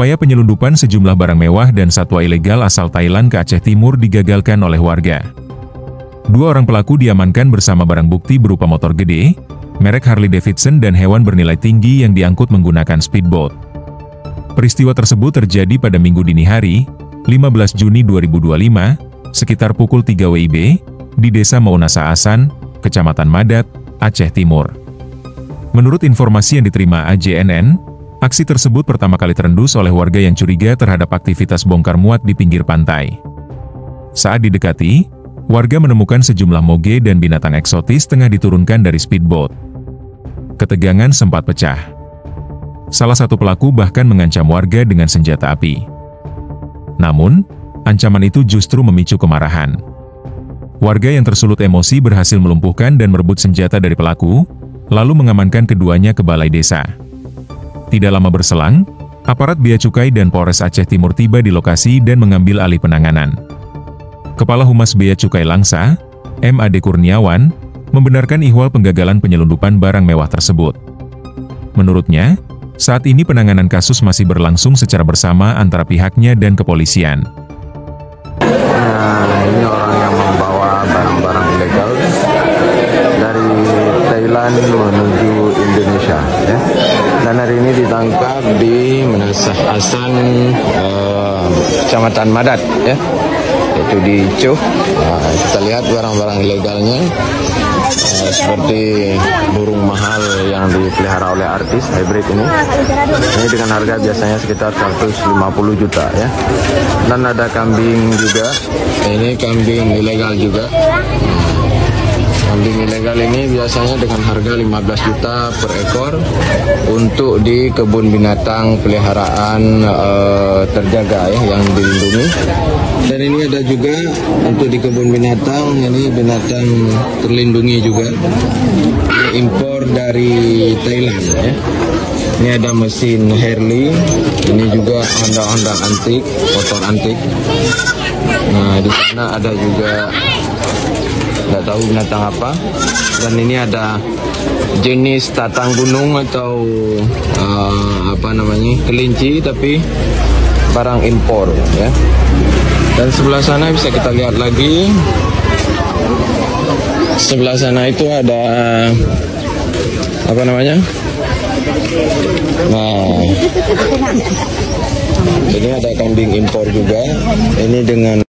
Upaya penyelundupan sejumlah barang mewah dan satwa ilegal asal Thailand ke Aceh Timur digagalkan oleh warga. 2 orang pelaku diamankan bersama barang bukti berupa motor gede, merek Harley Davidson dan hewan bernilai tinggi yang diangkut menggunakan speedboat. Peristiwa tersebut terjadi pada Minggu dini hari, 15 Juni 2025, sekitar pukul 3 WIB, di Desa Maunasa Asan, Kecamatan Madat, Aceh Timur. Menurut informasi yang diterima AJNN, aksi tersebut pertama kali terendus oleh warga yang curiga terhadap aktivitas bongkar muat di pinggir pantai. Saat didekati, warga menemukan sejumlah moge dan binatang eksotis tengah diturunkan dari speedboat. Ketegangan sempat pecah. Salah satu pelaku bahkan mengancam warga dengan senjata api. Namun, ancaman itu justru memicu kemarahan. Warga yang tersulut emosi berhasil melumpuhkan dan merebut senjata dari pelaku, lalu mengamankan keduanya ke balai desa. Tidak lama berselang, aparat Bea Cukai dan Polres Aceh Timur tiba di lokasi dan mengambil alih penanganan. Kepala Humas Bea Cukai Langsa, M.A.D. Kurniawan, membenarkan ihwal penggagalan penyelundupan barang mewah tersebut. Menurutnya, saat ini penanganan kasus masih berlangsung secara bersama antara pihaknya dan kepolisian. Ini orang yang membawa barang-barang ilegal dari Thailand menuju Indonesia, ya. Dan hari ini ditangkap di Maunasa Asan, Kecamatan Madat, ya, yaitu di Cuh. Kita lihat barang-barang ilegalnya, seperti burung mahal yang dipelihara oleh artis hybrid ini dengan harga biasanya sekitar 150 juta, ya. Dan ada kambing juga, ini kambing ilegal juga. Kambing ilegal ini biasanya dengan harga 15 juta per ekor untuk di kebun binatang peliharaan terjaga, ya, yang dilindungi. Dan ini ada juga untuk di kebun binatang, ini binatang terlindungi juga. Ini impor dari Thailand, ya. Ini ada mesin Harley, ini juga Honda antik, motor antik. Nah, di sana ada juga nggak tahu binatang apa, dan ini ada jenis tatang gunung atau kelinci, tapi barang impor, ya. Dan sebelah sana bisa kita lihat lagi, sebelah sana itu ada nah, ini ada kambing impor juga, ini dengan